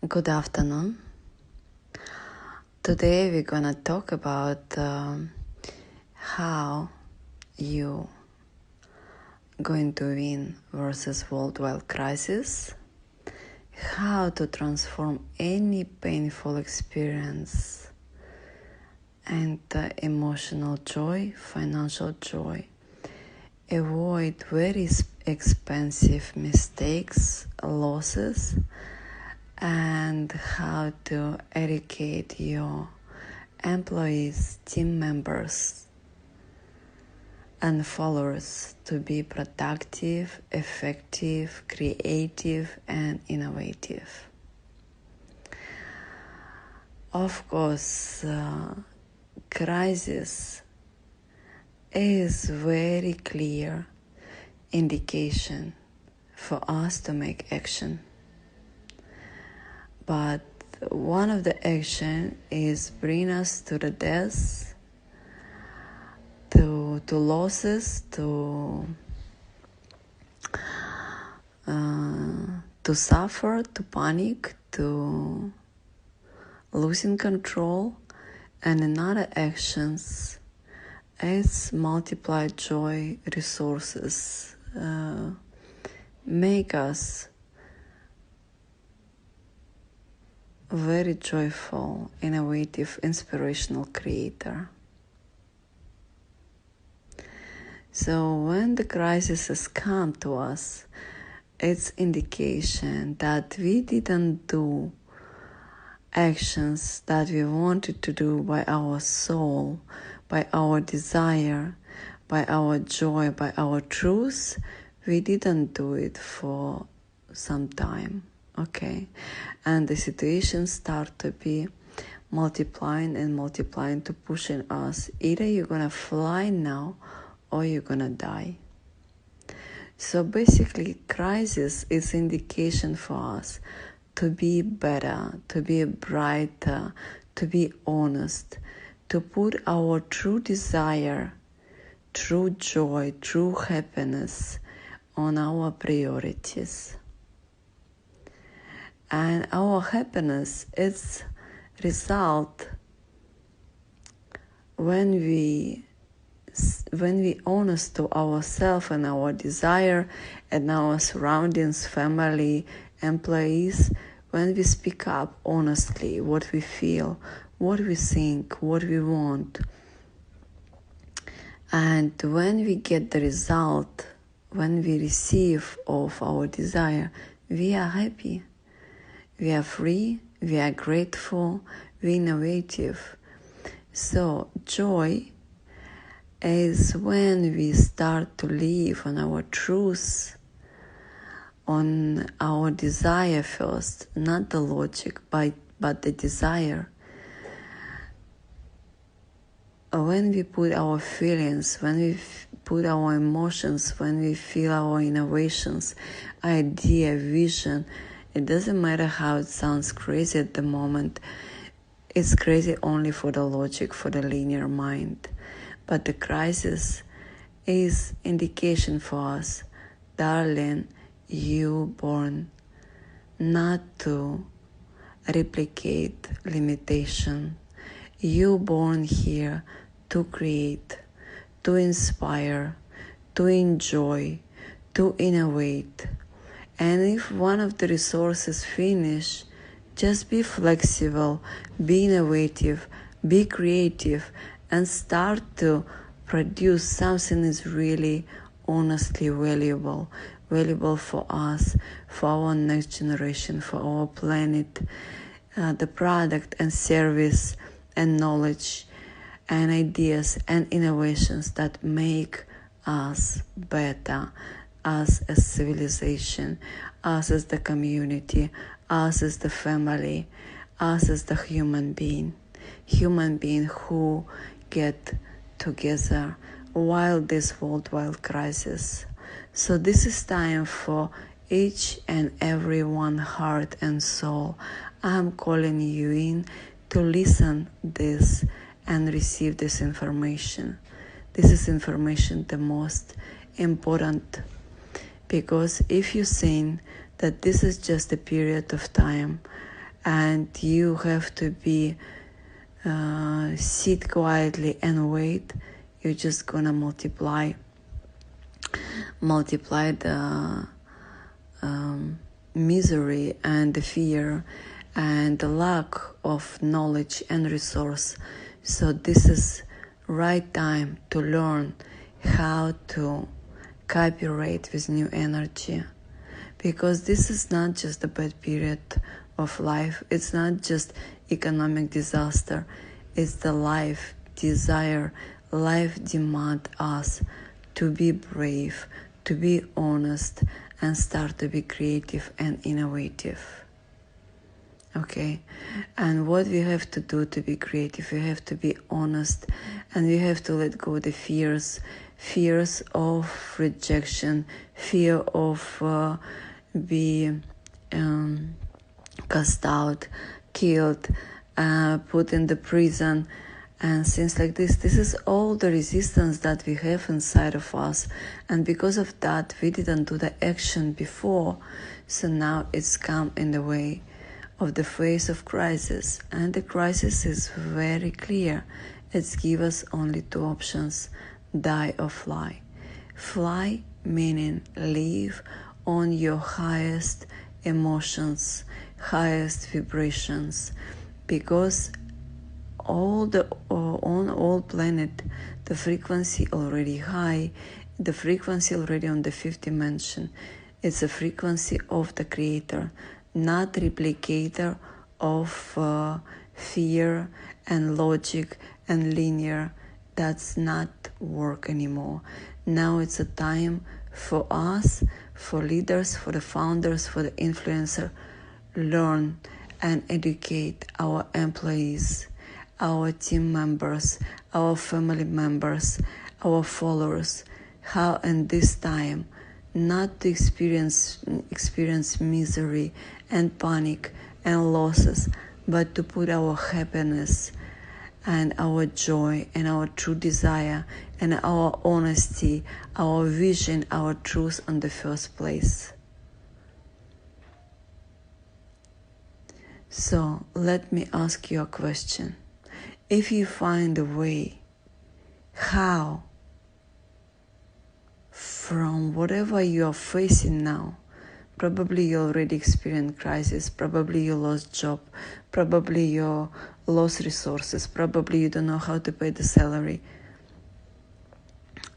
Good afternoon. Today we're gonna talk about how you going to win versus worldwide crisis, how to transform any painful experience and emotional joy, financial joy, avoid very expensive mistakes, losses, and how to educate your employees, team members, and followers to be productive, effective, creative, and innovative. Of course, crisis is very clear indication for us to make action. But one of the action is bring us to the death, to losses, to suffer, to panic, to losing control, and another actions is multiply joy resources, make us very joyful, innovative, inspirational creator. So when the crisis has come to us, it's indication that we didn't do actions that we wanted to do by our soul, by our desire, by our joy, by our truth. We didn't do it for some time. Okay, and the situation start to be multiplying to pushing us. Either you're gonna fly now or you're gonna die. So basically, crisis is indication for us to be better, to be brighter, to be honest, to put our true desire, true joy, true happiness on our priorities. And our happiness is result when we honest to ourselves and our desire and our surroundings, family, employees, when we speak up honestly what we feel, what we think, what we want. And when we get the result, when we receive of our desire, we are happy. We are free, we are grateful, we are innovative. So joy is when we start to live on our truth, on our desire first, not the logic, but the desire. When we put our feelings, when we put our emotions, when we feel our innovations, idea, vision, it doesn't matter how it sounds crazy at the moment. It's crazy only for the logic, for the linear mind. But the crisis is indication for us, darling, you born not to replicate limitation. You born here to create, to inspire, to enjoy, to innovate. And if one of the resources finish, just be flexible, be innovative, be creative, and start to produce something is really honestly valuable for us, for our next generation, for our planet, the product and service and knowledge and ideas and innovations that make us better, us as civilization, us as the community, us as the family, us as the human being who get together while this worldwide crisis. So this is time for each and every one heart and soul. I'm calling you in to listen this and receive this information. This is information the most important, because if you think that this is just a period of time and you have to be sit quietly and wait, you're just gonna multiply the misery and the fear and the lack of knowledge and resource. So this is right time to learn how to cooperate with new energy, because this is not just a bad period of life, it's not just economic disaster, it's the life desire. Life demand us to be brave, to be honest, and start to be creative and innovative. Okay, and what we have to do to be creative, we have to be honest, and we have to let go the fears of rejection, fear of be cast out, killed, put in the prison, and things like this. This is all the resistance that we have inside of us, and because of that we didn't do the action before, so now it's come in the way of the face of crisis. And the crisis is very clear. It's give us only two options: die or fly. Fly meaning live on your highest emotions, highest vibrations, because on all planet the frequency already high, the frequency already on the fifth dimension. It's a frequency of the creator, not replicator of fear and logic and linear. That's not work anymore. Now it's a time for us, for leaders, for the founders, for the influencer, learn and educate our employees, our team members, our family members, our followers, how in this time not to experience misery and panic and losses, but to put our happiness and our joy and our true desire and our honesty, our vision, our truth on the first place. So let me ask you a question. If you find a way how from whatever you are facing now, probably you already experienced crisis, probably you lost job, probably you lost resources, probably you don't know how to pay the salary,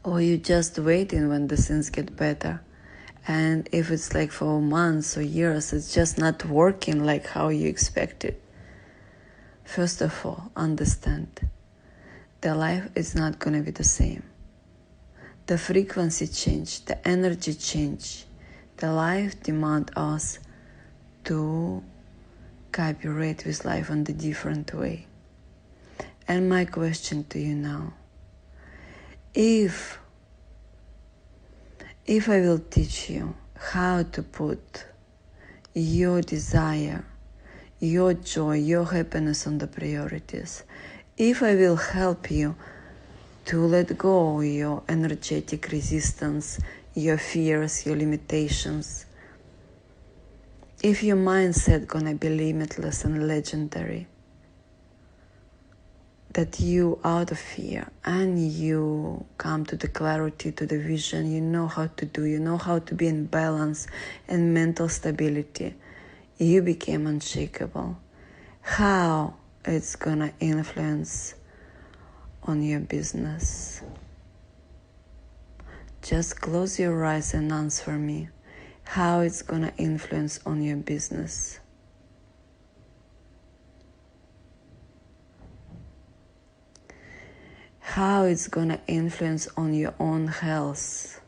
or you just waiting when the things get better. And if it's like for months or years, it's just not working like how you expected. First of all, understand the life is not going to be the same. The frequency change, the energy change. The life demand us to cooperate with life in a different way. And my question to you now, if I will teach you how to put your desire, your joy, your happiness on the priorities, if I will help you to let go your energetic resistance, your fears, your limitations, if your mindset gonna be limitless and legendary, that you out of fear and you come to the clarity, to the vision, you know how to do, you know how to be in balance and mental stability, you became unshakable. How it's gonna influence on your business? Just close your eyes and answer me. How it's gonna influence on your business? How it's gonna influence on your own health?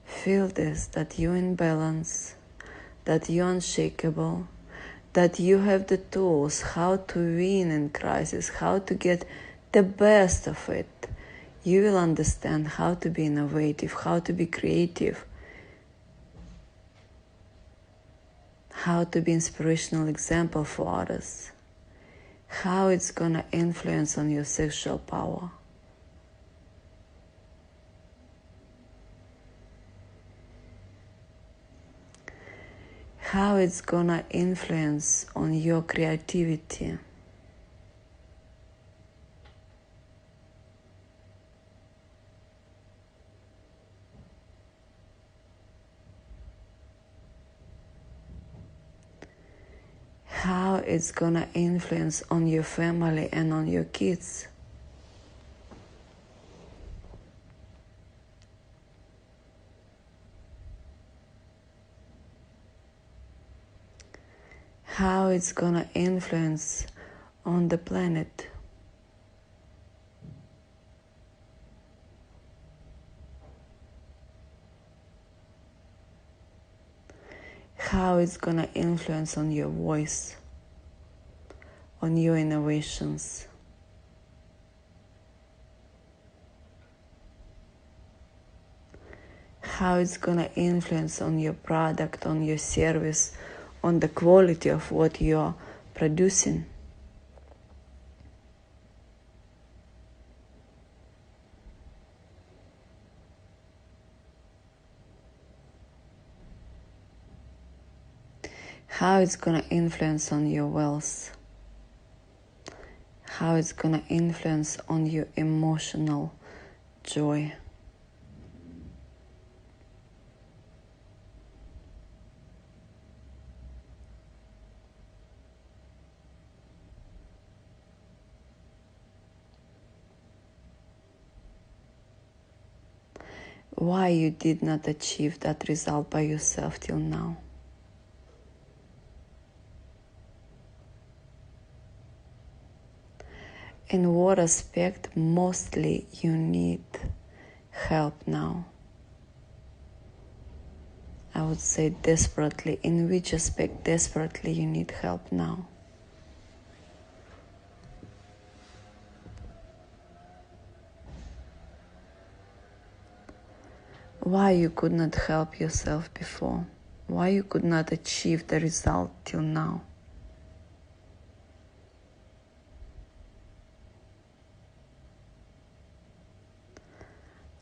Feel this, that you're in balance, that you're unshakable, that you have the tools how to win in crisis, how to get the best of it. You will understand how to be innovative, how to be creative, how to be inspirational example for others, how it's gonna influence on your sexual power. how it's gonna influence on your creativity. How it's gonna influence on your family and on your kids. How it's gonna influence on the planet. How it's gonna influence on your voice, on your innovations. How it's gonna influence on your product, on your service, on the quality of what you're producing. How it's gonna influence on your wealth. How it's gonna influence on your emotional joy. Why you did not achieve that result by yourself till now. In what aspect mostly you need help now? I would say desperately. In which aspect desperately you need help now? Why you could not help yourself before? Why you could not achieve the result till now?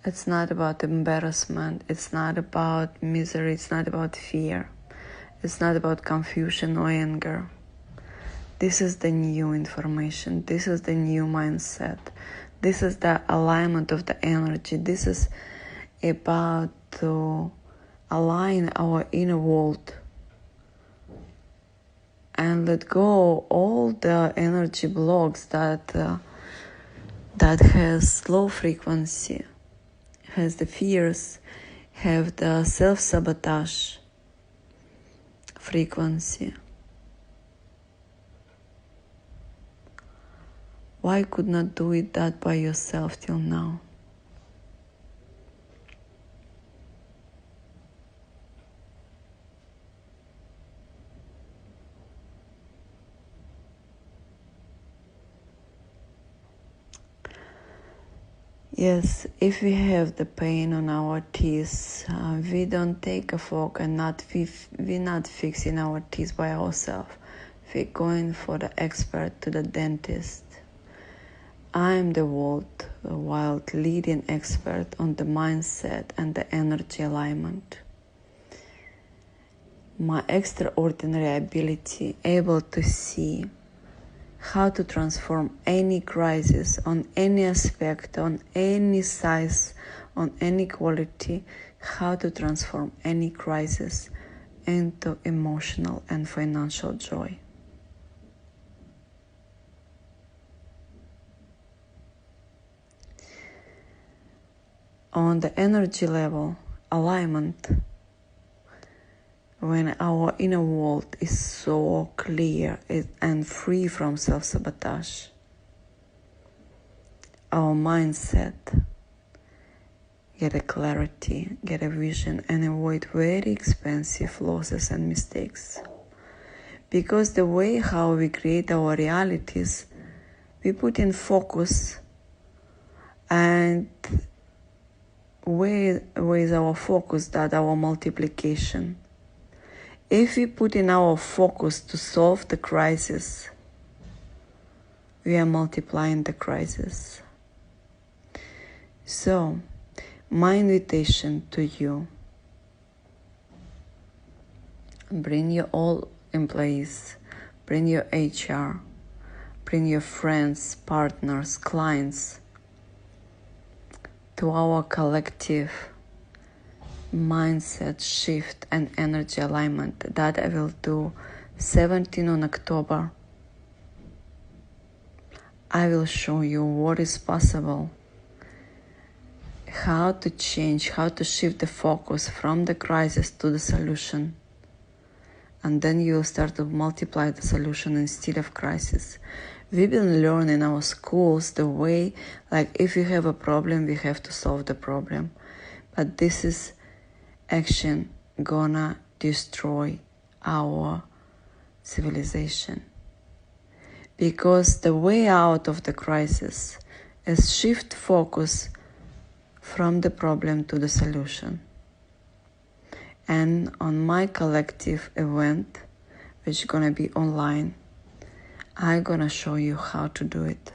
It's not about embarrassment, it's not about misery, it's not about fear, it's not about confusion or anger. This is the new information, this is the new mindset, this is the alignment of the energy, this is about to align our inner world and let go all the energy blocks that has low frequency, has the fears, have the self-sabotage frequency. Why could not do it that by yourself till now? Yes, if we have the pain on our teeth, we don't take a fork and we're not fixing our teeth by ourselves. We're going for the expert, to the dentist. I'm the world leading expert on the mindset and the energy alignment. My extraordinary ability, able to see how to transform any crisis on any aspect, on any size, on any quality, how to transform any crisis into emotional and financial joy. On the energy level, alignment, when our inner world is so clear and free from self-sabotage, our mindset get a clarity, get a vision, and avoid very expensive losses and mistakes. Because the way how we create our realities, we put in focus, and where is our focus? That our multiplication. If we put in our focus to solve the crisis, we are multiplying the crisis. So, my invitation to you, Bring your all employees, bring your HR, bring your friends, partners, clients to our collective mindset shift and energy alignment that I will do 17 on October. I will show you what is possible, how to change, how to shift the focus from the crisis to the solution. And then you will start to multiply the solution instead of crisis. We've been learning in our schools the way, like if you have a problem, we have to solve the problem. But this is action gonna destroy our civilization. Because the way out of the crisis is shift focus from the problem to the solution. And on my collective event, which is gonna be online, I'm gonna show you how to do it.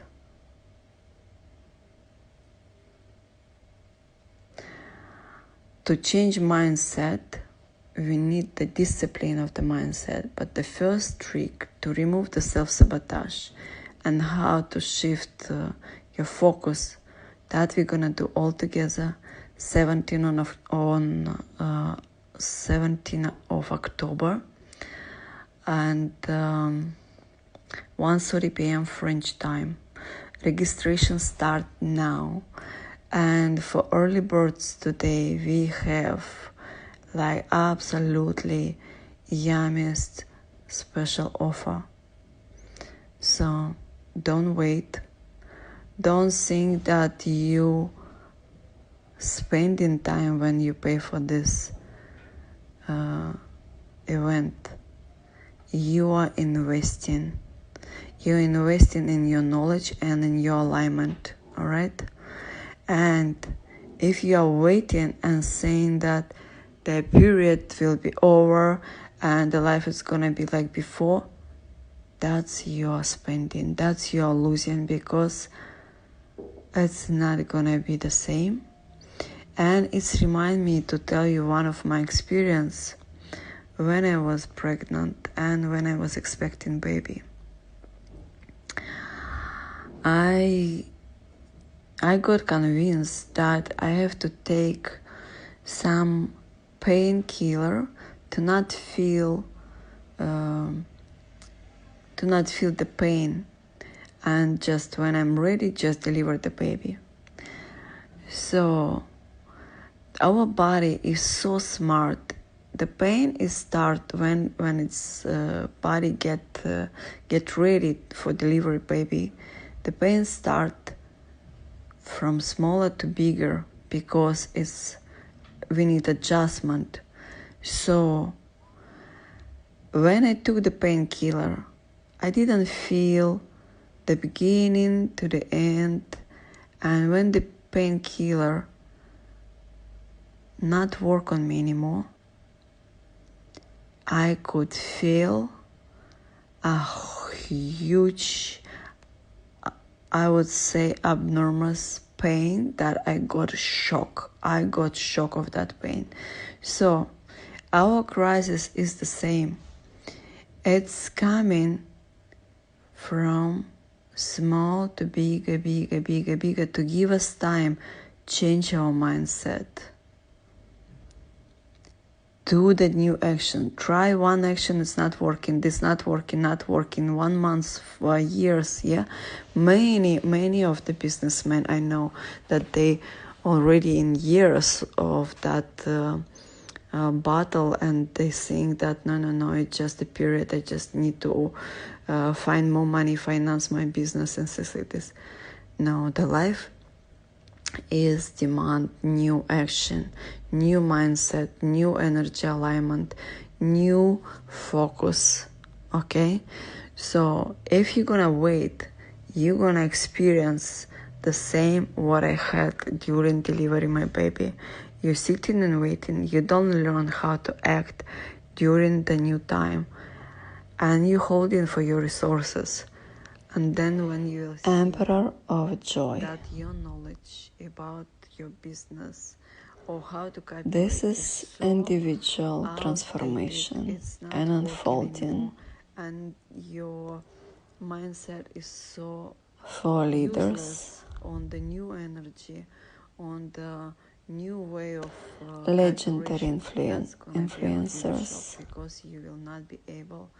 To change mindset, we need the discipline of the mindset. But the first trick to remove the self-sabotage and how to shift your focus, that we're gonna do all together 17 of October and 1:30 p.m. French time. Registration start now, and for early birds today we have like absolutely yummiest special offer. So don't wait. Don't think that you spending time when you pay for this event. You are investing. You're investing in your knowledge and in your alignment, all right? And if you are waiting and saying that the period will be over and the life is gonna be like before, that's your spending, that's your losing, because it's not gonna be the same. And it's remind me to tell you one of my experience when I was pregnant and when I was expecting baby. I got convinced that I have to take some painkiller to not feel the pain, and just when I'm ready, just deliver the baby. So our body is so smart. The pain is start when its body get ready for delivery baby. The pain start from smaller to bigger because we need adjustment. So when I took the painkiller, I didn't feel the beginning to the end, and when the painkiller not work on me anymore, I could feel a huge, I would say, abnormal pain that I got shock. I got shock of that pain. So our crisis is the same. It's coming from small to bigger to give us time, change our mindset. Do the new action. Try one action, it's not working, this not working, 1 month, for years, yeah. Many of the businessmen I know that they already in years of that battle, and they think that no, it's just a period, I just need to find more money, finance my business and things like this. No, the life is demand new action, new mindset, new energy alignment, new focus. Okay, so if you're gonna wait, you're gonna experience the same what I had during delivery my baby. You're sitting and waiting, you don't learn how to act during the new time, and you're holding for your resources. And then when you Emperor of Joy, that your knowledge about your business or how to copyright. This is individual transformation and unfolding and your mindset is so for leaders useless on the new energy, on the new way of legendary influencers, influencers, because you will not be able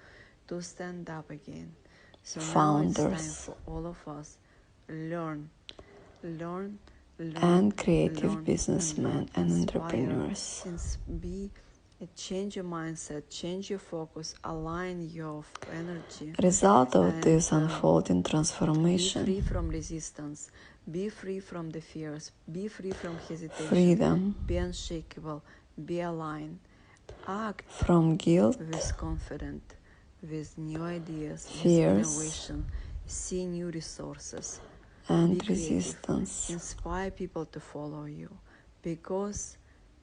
to stand up again. So founders, now it's time for all of us learn, and creative businessmen and entrepreneurs. Change your mindset, change your focus, align your energy. Result of this unfolding transformation. Be free from resistance. Be free from the fears. Be free from hesitation. Freedom. Be unshakable. Be aligned. Act from guilt, with confidence, with new ideas, fears, with innovation. See new resources. and be resistance. Inspire people to follow you because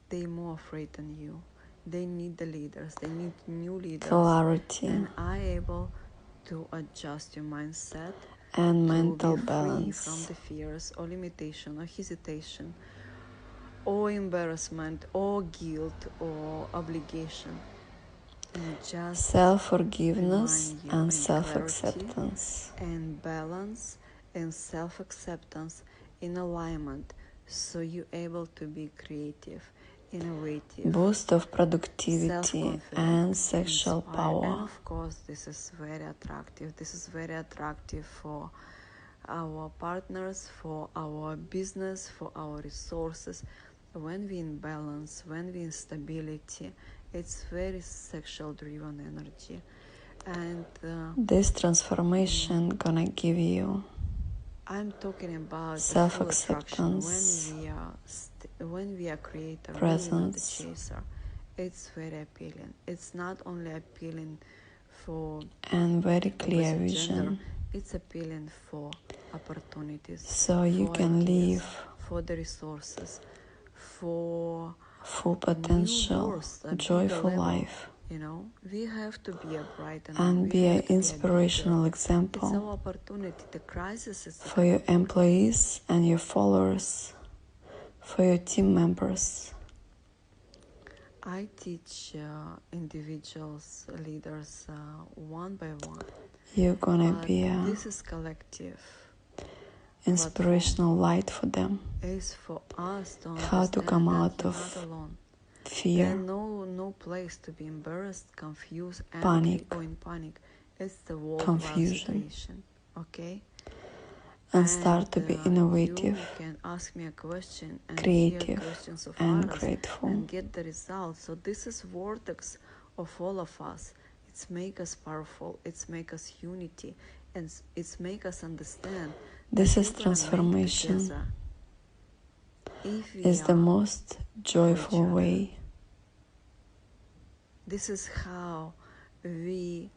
they're more afraid than you. They need the leaders. They need new leaders. Clarity. And are able to adjust your mindset and to mental be balance free from the fears or limitation or hesitation or embarrassment or guilt or obligation. And just self-forgiveness and self-acceptance and balance and self-acceptance in alignment, so you're able to be creative, innovative, boost of productivity and sexual power. And of course, this is very attractive. This is very attractive for our partners, for our business, for our resources. When we're in balance, when we're in stability, it's very sexual driven energy. And this transformation gonna give you I'm talking about self-acceptance, when we are creator, presence, when we're not a chaser. It's very appealing. It's not only appealing for and very clear vision. Gender, it's appealing for opportunities, so you can live for the resources, for full potential, joyful life. You know, we have to be a bright and be an inspirational example. It's our opportunity. The crisis is for your employees and your followers, for your team members. I teach individuals, leaders, one by one. You're gonna be this is collective. Inspirational light for them. Is for us to how to come out of fear. There's no place to be embarrassed, confused, panic, or in panic. It's the confusion. Situation, okay? And start to be innovative, you can ask me a question and creative, questions of and others grateful, and get the results. So this is vortex of all of us. It's make us powerful. It's make us unity, and it's make us understand. This is transformation. Is the most joyful way. This is how we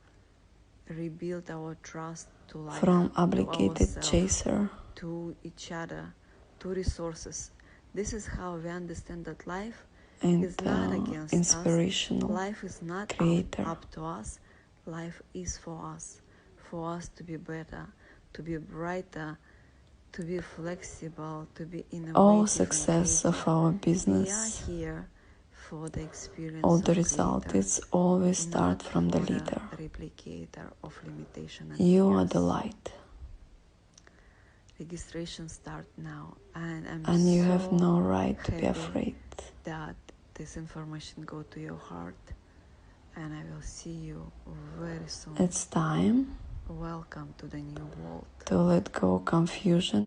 rebuild our trust to life, from obligated chaser to each other, to resources. This is how we understand that life and is not against inspirational us. Life is not creator. Up to us. Life is for us to be better, to be brighter, to be flexible, to be innovative. All success of our business, we are here for the experience. All the result is always start from the leader. Replicator of limitation. And you fears. are the light. Registration start now, and you have no right to be afraid. That this information go to your heart, and I will see you very soon. It's time. Welcome to the new world. To let go confusion.